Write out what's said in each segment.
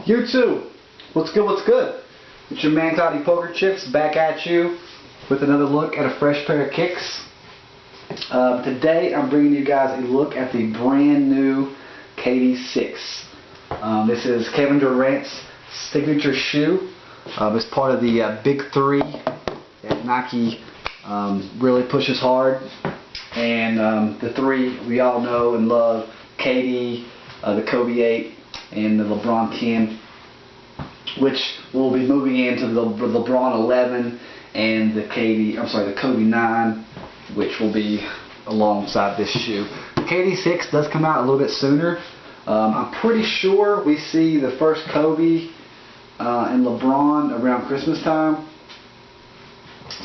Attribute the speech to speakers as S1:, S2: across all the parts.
S1: YouTube, what's good, what's good? It's your man Toddy Poker Chips back at you with another look at a fresh pair of kicks. Today I'm bringing you guys a look at the brand new KD6. This is Kevin Durant's signature shoe. It's part of the Big Three that Nike really pushes hard. And the three we all know and love, KD, the Kobe 8, and the LeBron 10, which will be moving into the LeBron 11 and the Kobe 9, which will be alongside this shoe. The KD 6 does come out a little bit sooner. I'm pretty sure we see the first Kobe and LeBron around Christmas time.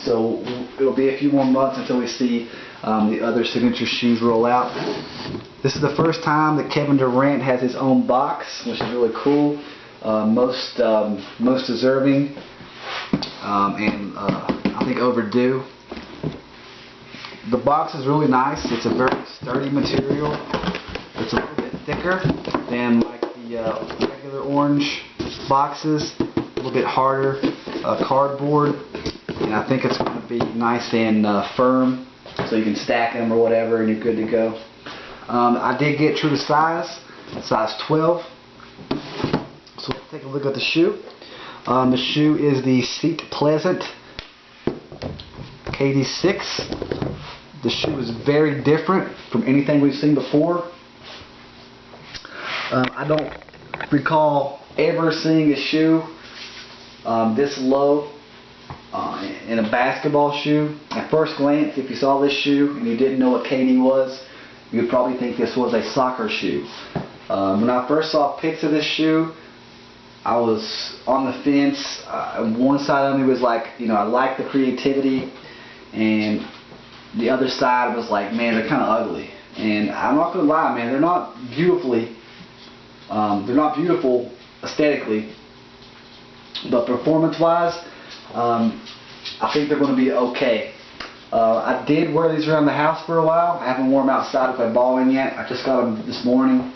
S1: So it'll be a few more months until we see the other signature shoes roll out. This is the first time that Kevin Durant has his own box, which is really cool. Most deserving, and I think overdue. The box is really nice. It's a very sturdy material. It's a little bit thicker than like the regular orange boxes. A little bit harder cardboard, and I think it's going to be nice and firm, so you can stack them or whatever, and you're good to go. I did get true to size 12. So let's take a look at the shoe. The shoe is the Seat Pleasant KD6. The shoe is very different from anything we've seen before. I don't recall ever seeing a shoe this low in a basketball shoe. At first glance, if you saw this shoe and you didn't know what KD was, you would probably think this was a soccer shoe. When I first saw pics of this shoe, I was on the fence. One side of me was like, I like the creativity, and the other side was like, man, they're kind of ugly. And I'm not gonna lie, man, they're not beautiful aesthetically, but performance-wise, I think they're going to be okay. I did wear these around the house for a while. I haven't worn them outside with my ball in yet. I just got them this morning.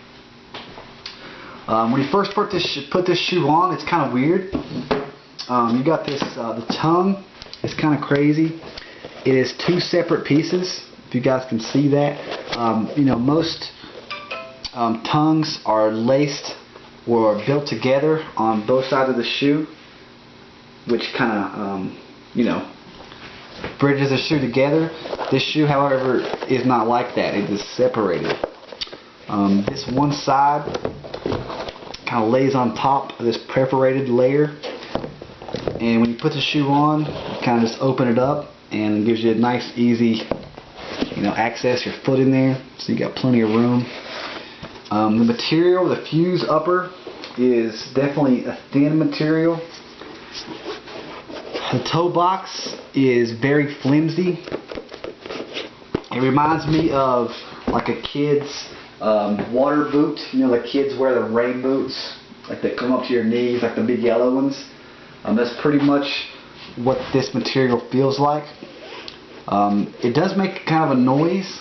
S1: When you first put this shoe on, it's kind of weird. You got this, the tongue is kind of crazy. It is two separate pieces, if you guys can see that. Most tongues are laced or built together on both sides of the shoe, which kind of, bridges the shoe together. This shoe, however, is not like that. It is separated. This one side kind of lays on top of this perforated layer, and when you put the shoe on, you kind of just open it up, and it gives you a nice, easy, access your foot in there, so you got plenty of room. The material, the fuse upper, is definitely a thin material. The toe box is very flimsy. It reminds me of like a kid's water boot. The kids wear the rain boots, like they come up to your knees, like the big yellow ones. That's pretty much what this material feels like. It does make kind of a noise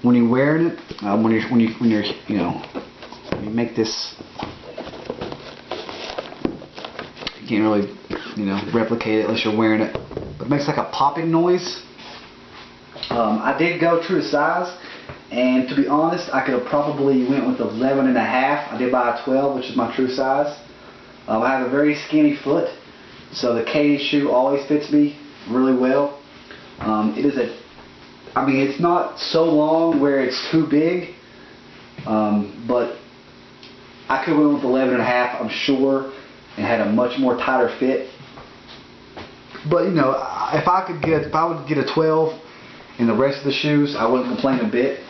S1: when you're wearing it. When you make this, you can't really, replicate it unless you're wearing it. But it makes like a popping noise. I did go true to size, and to be honest, I could have probably went with 11.5. I did buy a 12, which is my true size. I have a very skinny foot, so the KD shoe always fits me really well. It's not so long where it's too big, but I could have went with 11.5, I'm sure, and had a much more tighter fit. But if I would get a 12 in the rest of the shoes, I wouldn't complain a bit,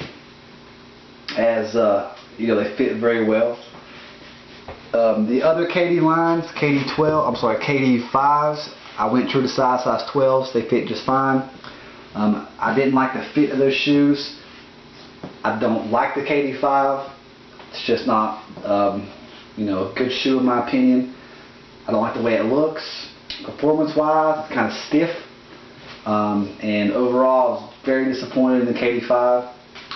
S1: as they fit very well. The other KD lines, KD 5s, I went true to size 12s. They fit just fine. I didn't like the fit of those shoes. I don't like the KD 5. It's just not a good shoe in my opinion. I don't like the way it looks. Performance-wise, it's kind of stiff. And overall, I was very disappointed in the KD 5.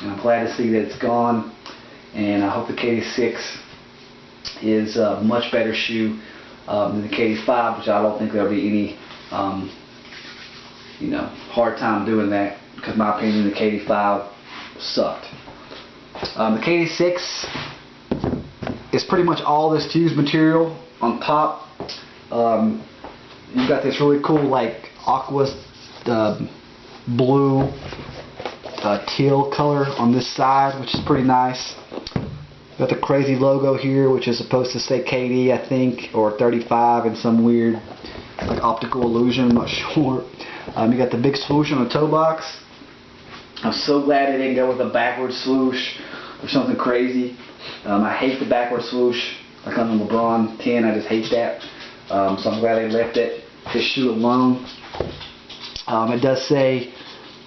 S1: And I'm glad to see that it's gone. And I hope the KD 6 is a much better shoe than the KD5, which I don't think there'll be any hard time doing that, because in my opinion the KD5 sucked. The KD6 is pretty much all this fused material on top. You've got this really cool like aqua blue teal color on this side, which is pretty nice. Got the crazy logo here, which is supposed to say KD, I think, or 35 in some weird like optical illusion, I'm not sure. You got the big swoosh on the toe box. I'm so glad they didn't go with a backward swoosh or something crazy. I hate the backward swoosh, like on the LeBron 10, I just hate that. So I'm glad they left this shoe alone. It does say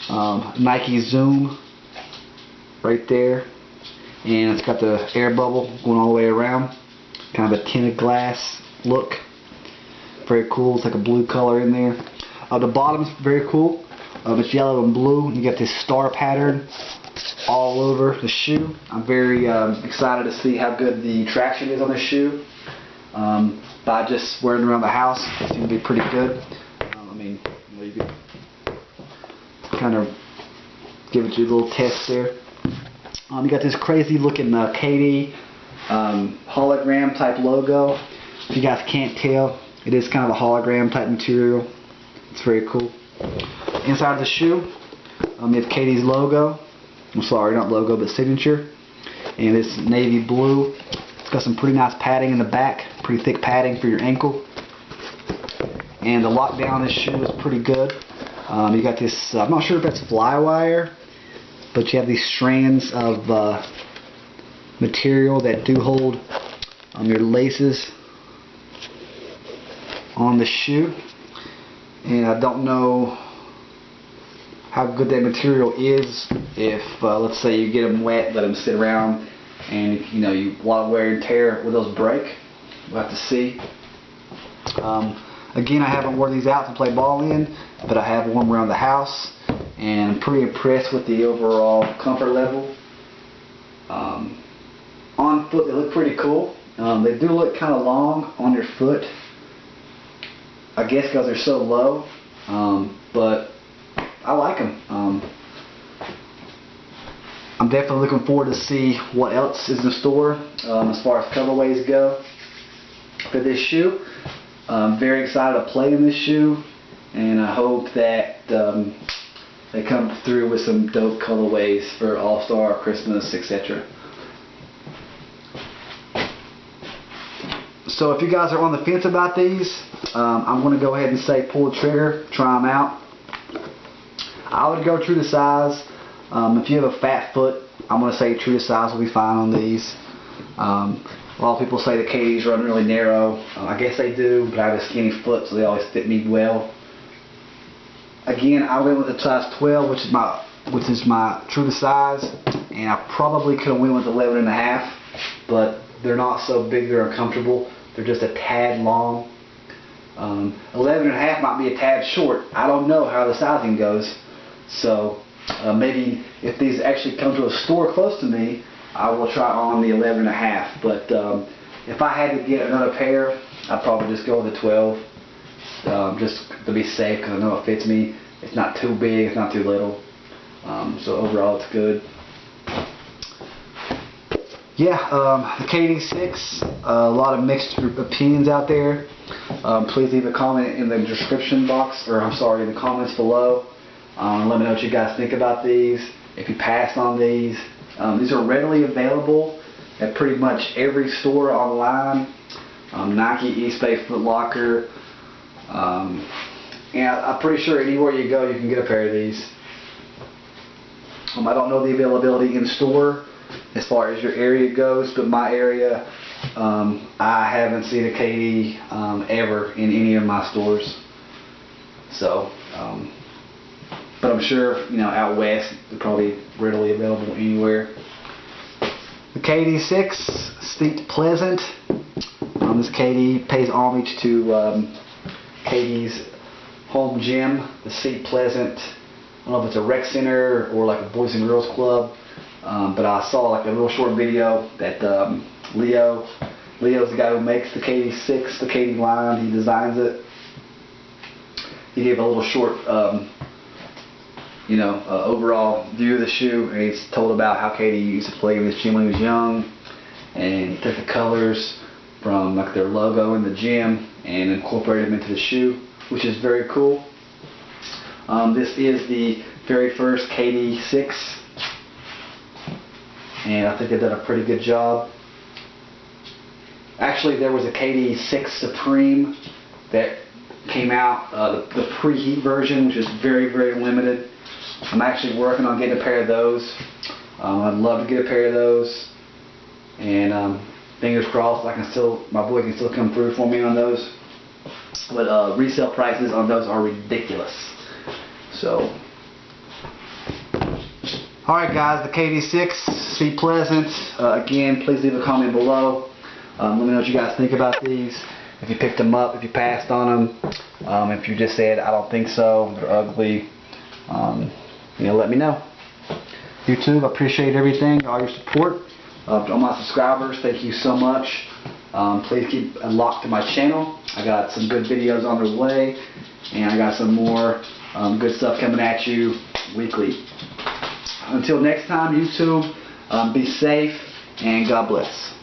S1: Nike Zoom right there, and it's got the air bubble going all the way around, kind of a tinted glass look. Very cool. It's like a blue color in there. The bottom's very cool. It's yellow and blue. You got this star pattern all over the shoe. I'm very excited to see how good the traction is on this shoe. By just wearing it around the house, it seems to be pretty good. You could kind of give it you a little test there. You got this crazy looking KD hologram type logo. If you guys can't tell, it is kind of a hologram type material. It's very cool. Inside of the shoe, you have KD's logo. I'm sorry, not logo, but signature. And it's navy blue. It's got some pretty nice padding in the back. Pretty thick padding for your ankle. And the lockdown on this shoe is pretty good. You got this, I'm not sure if that's fly wire, but you have these strands of material that do hold your laces on the shoe. And I don't know how good that material is. If let's say you get them wet, let them sit around, and you a lot of wear and tear, will those break? We'll have to see. Again, I haven't worn these out to play ball in, but I have worn them around the house, and I'm pretty impressed with the overall comfort level. On foot, they look pretty cool. They do look kind of long on your foot, I guess because they're so low, but I like them. I'm definitely looking forward to see what else is in store as far as colorways go for this shoe. I'm very excited to play in this shoe, and I hope that they come through with some dope colorways for All-Star, Christmas, etc. So if you guys are on the fence about these, I'm going to go ahead and say pull the trigger, try them out. I would go true to size. If you have a fat foot, I'm going to say true to size will be fine on these. A lot of people say the KDs run really narrow. I guess they do, but I have a skinny foot, so they always fit me well. Again, I went with a size 12, which is my true to size, and I probably could have went with 11.5, but they're not so big they're uncomfortable. They're just a tad long. 11.5 might be a tad short. I don't know how the sizing goes, so maybe if these actually come to a store close to me, I will try on the 11.5. But if I had to get another pair, I'd probably just go with the 12, just to be safe, because I know it fits me. It's not too big, it's not too little. So overall, it's good. Yeah, the KD6, a lot of mixed opinions out there. Please leave a comment in the description box, or I'm sorry, in the comments below. Let me know what you guys think about these, if you passed on these. These are readily available at pretty much every store online. Nike, Eastbay, Foot Locker. And I'm pretty sure anywhere you go you can get a pair of these. I don't know the availability in store as far as your area goes, but my area, I haven't seen a KD ever in any of my stores. So, but I'm sure out west they're probably readily available anywhere. The KD6, Seat Pleasant. This KD pays homage to KD's home gym, the Seat Pleasant. I don't know if it's a rec center or like a Boys and Girls Club, but I saw like a little short video that Leo Leo's the guy who makes the KD6, the KD line. He designs it. He gave a little short, overall view of the shoe, and he's told about how KD used to play with his gym when he was young, and he took the colors from like their logo in the gym and incorporated them into the shoe, which is very cool. This is the very first KD6, and I think they did a pretty good job. Actually, there was a KD6 Supreme that came out, the preheat version, which is very, very limited. I'm actually working on getting a pair of those. I'd love to get a pair of those, and fingers crossed my boy can still come through for me on those. But resale prices on those are ridiculous. So, alright guys, the KD6, Seat Pleasant. Again, please leave a comment below. Let me know what you guys think about these. If you picked them up, if you passed on them, if you just said, I don't think so, they're ugly, let me know. YouTube, I appreciate everything, all your support. All my subscribers, thank you so much. Please keep locked to my channel. I got some good videos on their way, and I got some more good stuff coming at you weekly. Until next time, YouTube, be safe and God bless.